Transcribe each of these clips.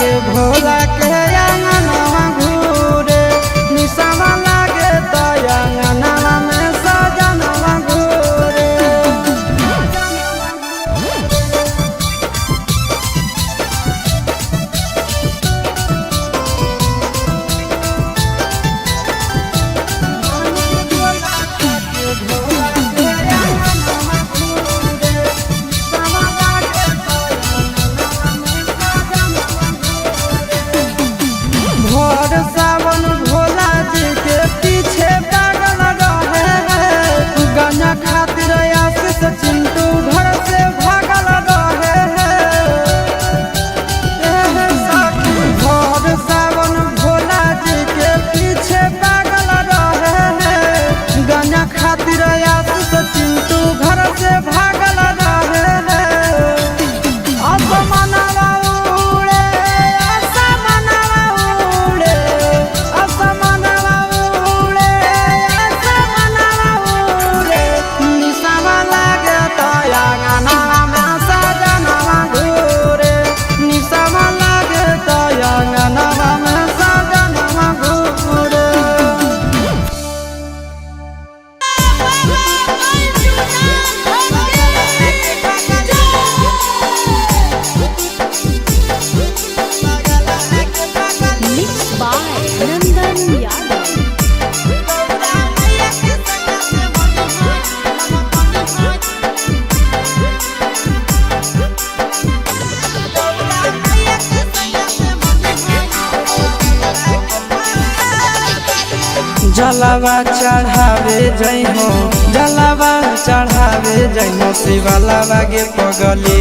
के भोला के अंगनवा घूरे निशावा लागे तो अंगनवा में सजनवा घूरे। भोर सावन भोला जी के पीछे पागल रहे गंजा खातिर आशीष चिंटू घर से भागल रहे भोर सावन भोला जी के पीछे पागल रहे गंजा खातिर आशीष चिंटू घर से भागल रहे। जलावा चढ़ावे जइहो जलावा चढ़ावे जइहो शिवलावा के पगली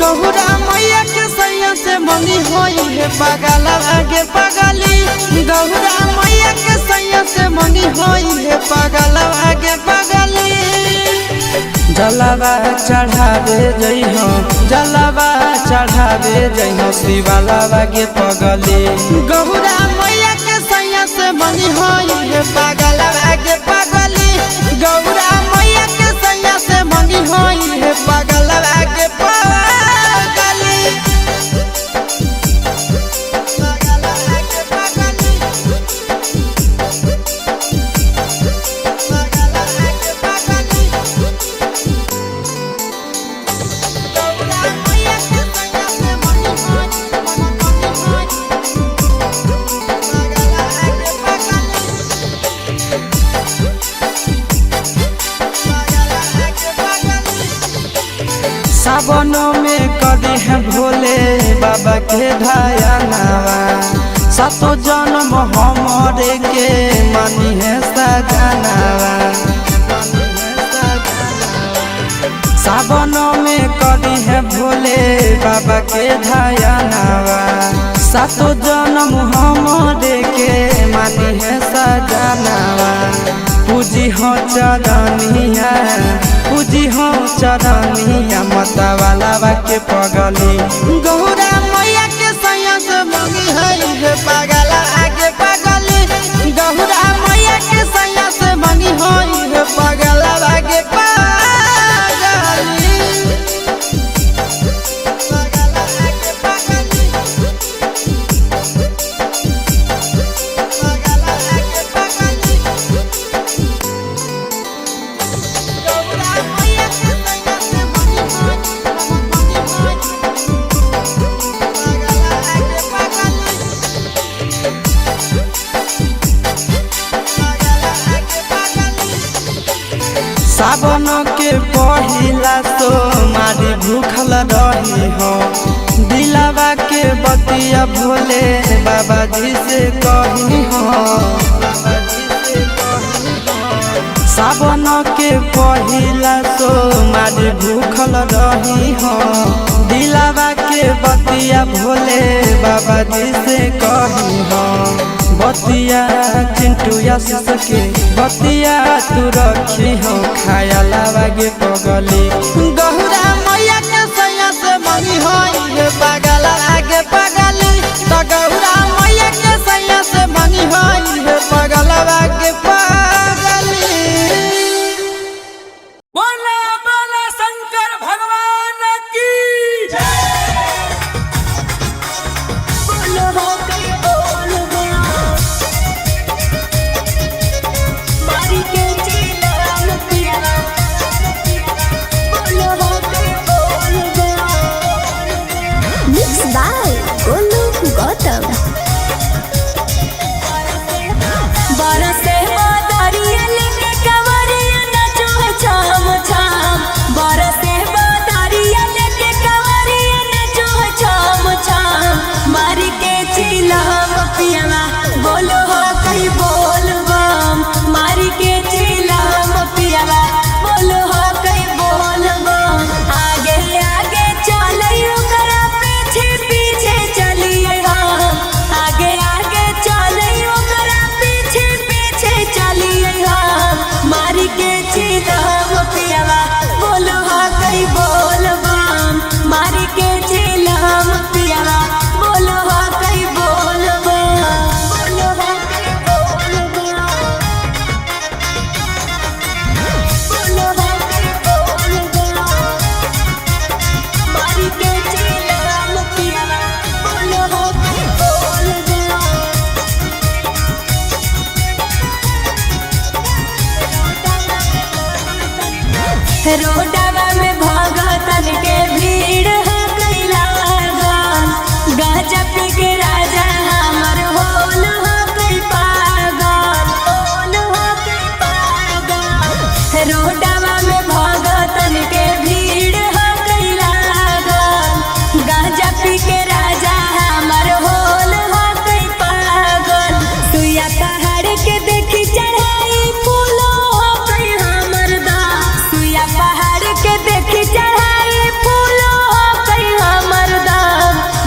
गौरा मैया के सैया से मंगी होई है पगलावा के पगली गौरा मैया के सैया से मंगी होई है पगलावा के पगली। जलावा चढ़ावे जइहो जलावा चढ़ावे जइहो शिवलावा के पगली गौरा मैया के सैया से मंगी होई है पगलावा के पगली गौरा मैया के सैया से मंगी होई है पगलावा के पगली। सावनों में कदी है भोले बाबा के ढायनावा सातो जन्म हमरे के मानी है सजनावा। सावनों में कदी है भोले बाबा के ढायनावा सातो जन्म हमरे के मानी है सजनावा। पूजी हो चरनिया पूजी हो चरनिया मतवालावा के पगली गौरा मैया के सैया से मंगी है पगला आगे पगली गौरा मैया के सैया से मंगी है पगला आगे पगली। सावन के पहिला तो मारी भूखल रही हो दिलावा के बतिया भोले बाबा जी से कही हो। सावन के पहिला तो मारी भूखल रही हो दिलावा के बतिया भोले बाबा जी से कही हो। बतिया चिंटू आशीष के बतिया तू रखी हो खाया लागे पगली गौरा मैया के सैया से मंगी होई है पगला आगे पगली तो गौरा मैया के सैया से मंगी होई है पगला आगे पगली। बोला बोला शंकर भगवान की जय। रोडवा में भगतन के भीड़ हो कैला गाजा पी के राजा हमर होल हो कई पागल होल हो कई पागल रोडवा में भगतन के भीड़ हो कैला गाजा पी के राजा हमर होल हो कई पागल सुइया पहाड़ के देखी चढ़ाई फूलो हो कई हमर दा सुइया पहाड़ के देखी चढ़ाई फूलो हो कई हमर दा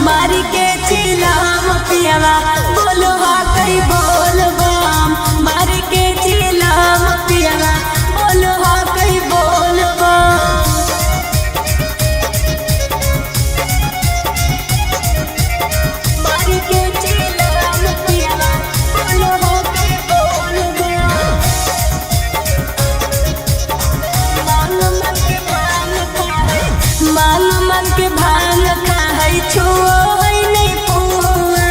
मारी के चिलम पियावा बोलो हो कई बोल बम मारी के चिलम पियावा बोलो हो कई बोल बम मारी के चिलम पियावा बोलो हो कई बोल बम मांग मन के भांग खाई छुओ है नहीं पुआ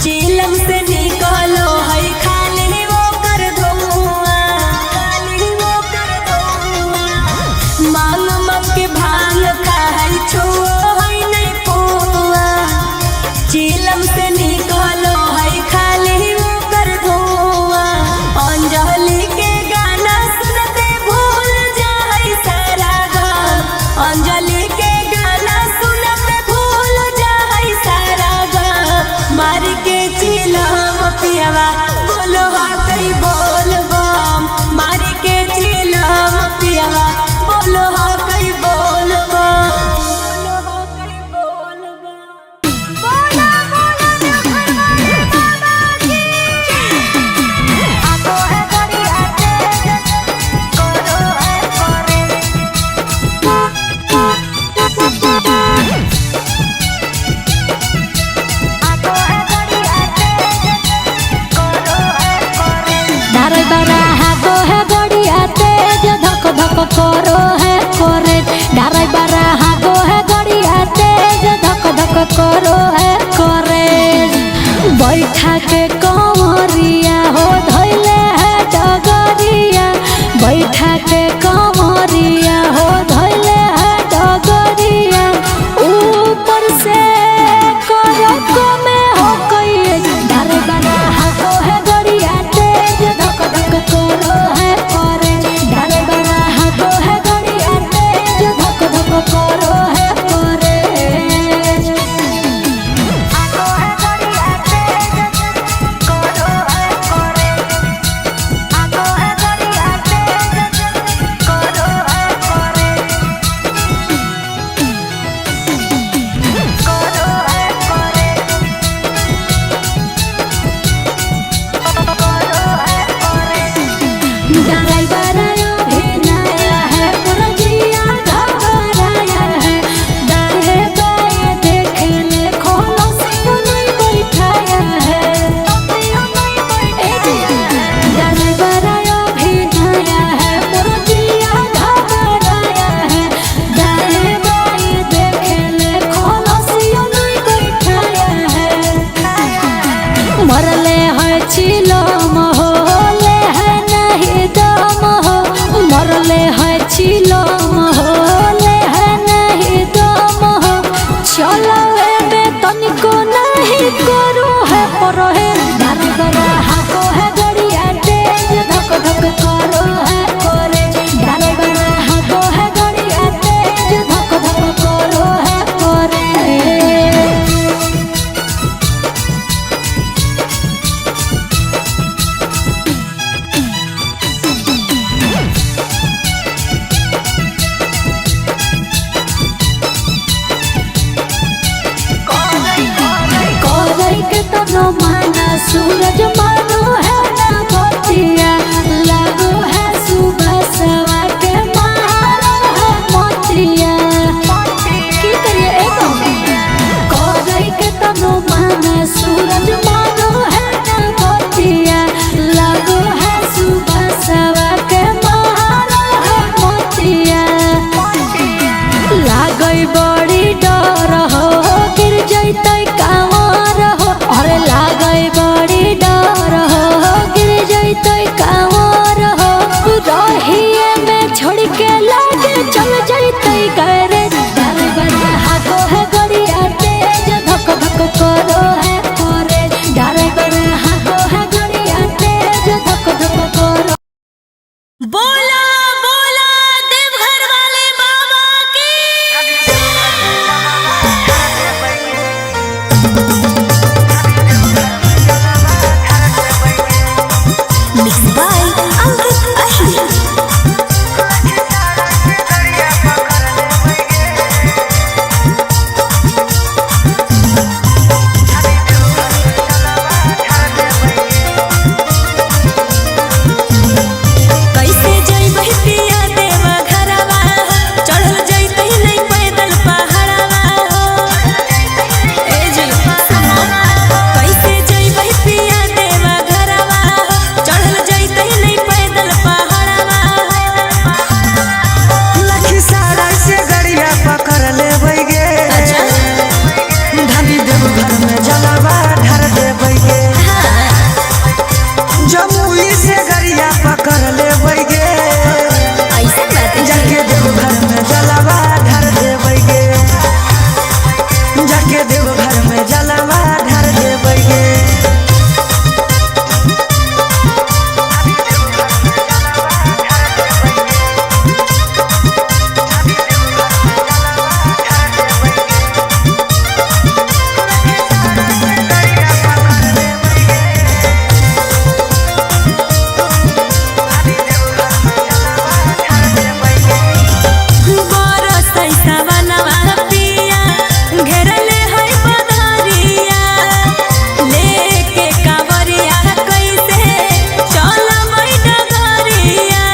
चिलम से निकलो है खाली वो कर धुआं खाली वो कर धुआं मांग मन के भांग खाई छुओ है नहीं पुआ चिलम से निकलो है खाली वो कर धुआं अंजलि के गाना सुनते भूल जाए सारा गम अंजलि के गाना सुनते भूल जाए सारा गम मारी के चिलम पियावा बोलो हा कई बोल बम मारी के चिलम पियावा बोलो हा कई बोल बम बोलो हा कई बोल बम बोला बोला बाबा की आतो है घड़ी आते करो है करे आतो है घड़ी आते करो है करे धारे बारा हागो है गड़िया तेज धक धक करो है करे धारे बारा हागो है गड़िया तेज धक धक करो है करे बैठा के कमरिया हो धैले है डगरिया बैठा के कमरिया हो धैले है डगरिया ऊपर से करो कमे हो कई धारे बारा हागो है गड़िया तेज धक धक करो है करे धारे बारा हागो है गड़िया तेज धक धक करो है करे आतो है घड़ी आते करो है करे आतो है घड़ी आते करो है करे करो है करे करो है करे ड्राइवर अभिनया है पुरजिया घबराया है दाएं बाएं देखने खोलो सियो नहीं बैठाया है ड्राइवर अभिनया है पुरजिया घबराया है दाएं बाएं देखने खोलो सियो नहीं बैठाया है मरले है चिलम होले है नहीं दम हो मरले है चिलम होले है नहीं दम हो चलो एबे तनिको नहीं करो है पर है धारे बारा हागो है गड़िया तेज धक धक करो है करे धारे बारा हागो है गड़िया तेज धक धक करो है करे कोरई के तनो माना सूरज मानो है ना बतिया लागो है सुबह सवा के मारो है मोतिया की करिए एको कोरई के तनो माना सूरज मानो है ना बतिया लागो है सुबह सवा के मारो है मोतिया लागई बड़ी डर हो गिर जैतै कांवर हो अरे लागई बड़ी डर करो है करे ड्राइवर हागो है गड़िया तेज धक धक करो। बोला बोला देवघर वाले बाबा की। Mixed by Ankit Ahir. कैसे जइबहि पिया देवा घरवा, चढ़ल जइतहि नहीं पैदल पहाड़वा हो। ए जी सुनो, कैसे जइबहि पिया देवा घरवा, चढ़ल जइतहि नहीं पैदल पहाड़वा। लखीसराय से गड़िया पकड़ लेबै गे, धनी देवघर में जलवा ढार देबै गे। जमुई से गड़िया पकड़ लेबै गे, ऐसा बात जाके देवघर में जलवा ढार देबै गे, जाके देवघर में जलवा ढार देबै गे। बरसै सावनवा पिया, घेरले है बदरिया, लेके कांवरिया कैसे चलबै डगरिया।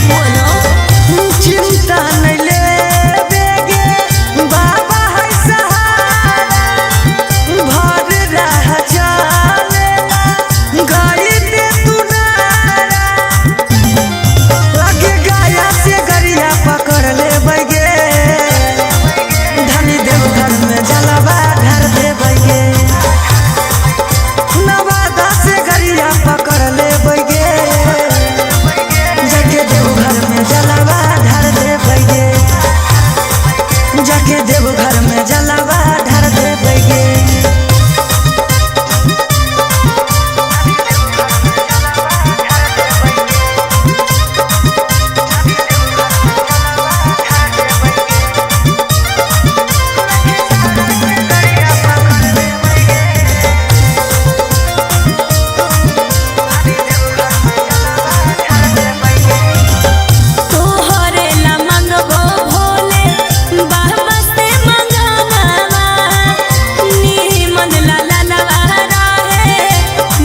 बोलो चिंता नहीं लेबे गे, बाबा है सहारा, भर रह चलेला गाड़ी दे तू नारा। लगे गाया से गड़िया पकड़ लेबै गे, धनी देवघर में जलवा ढार देबै गे। नवादा से गड़िया पकड़ लेबै गे, जाके देवघर में जलवा ढार देबै गे, जाके देवघर में जलवा ढार देबै गे। तोहरे ला मंगबो भोले बाबा से मंगनवा, निमन ला ललवा रहे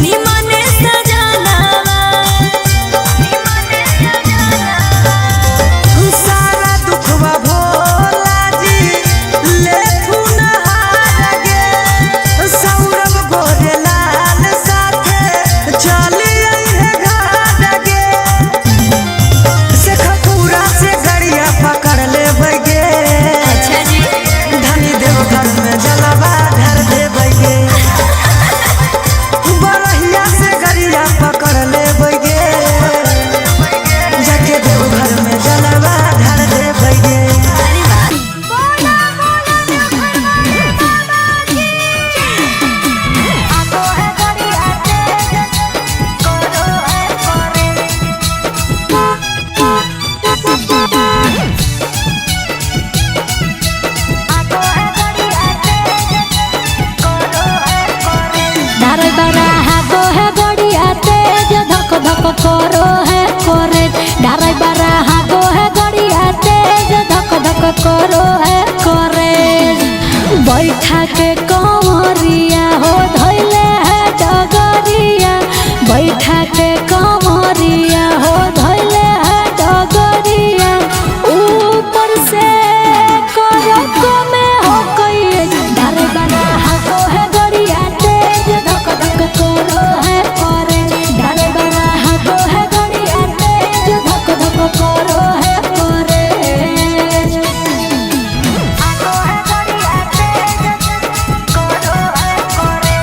निमन सजनवा। सारा दुखवा भोला जी लेथु नहार गे, सौरभ गोरे लाल साथे चली अइहे घाट गे। शेखपुरा से गड़िया पकड़ लेबै गे, अच्छा जी धनी देवघर में जलवा ढार देबै गे। बरहिया से गड़िया पकड़ लेबै गे, जाके देवघर में जलवा ढार देबै गे। अरे वाह। हागो है गड़िया तेज करो है करे हागो है गड़िया तेज करो है करे ड्राइवर हागो है गड़िया तेज धक धक करो है करे ड्राइवर हागो है गड़िया तेज धक धक करो है करे। बैठा के कमरिया हो धैले है डगरिया, बैठा के कमरिया हो धैले है डगरिया, ऊपर से करो कमे हो कई ड्राइवर हागो है गड़िया तेज धक धक करो है करे ड्राइवर हागो है गड़िया तेज धक धक करो है करे। हागो है गड़िया तेज करो है करे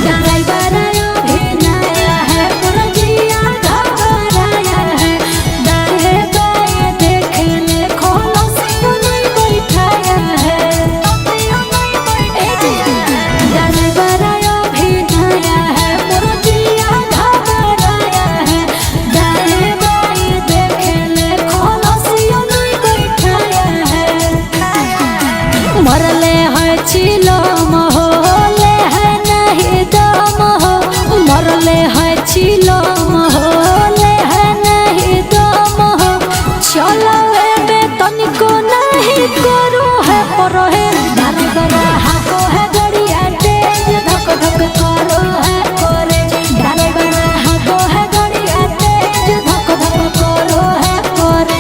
ड्राइवर अभी नया है पूरा जिया घबराया है दाएं बाएं देखने खोलो सियो नहीं बैठाया है ड्राइवर अभी नया है पूरा जिया घबराया है दाएं बाएं देखने खोलो सियो नहीं बैठाया है मरले है चिलम हो ले है नहीं दम हो मरले है चिलम हो ले है नहीं दम हो चलो बे तनिको नहीं करू है परो है ड्राइवर हाको है गड़िया तेज धक धक करो है करे ड्राइवर हाको है गड़िया तेज धक धक करो है करे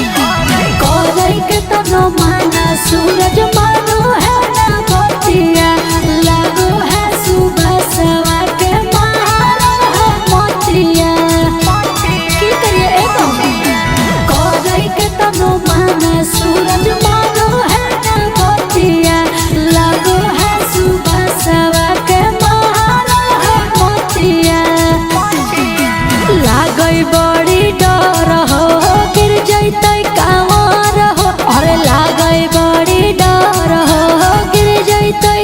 कोई के तनो माना सूरज मानो है ना बतिया लागो है सुबह सवा के मारो है मोतिया की करिए कोई के तनो माना सूरज मानो है ना बतिया लागो है सुबह सवा के मारो है मोतिया लागई बड़ी डर हो गिर जैतै कांवर हो अरे लागई बड़ी डर हो गिर जैतै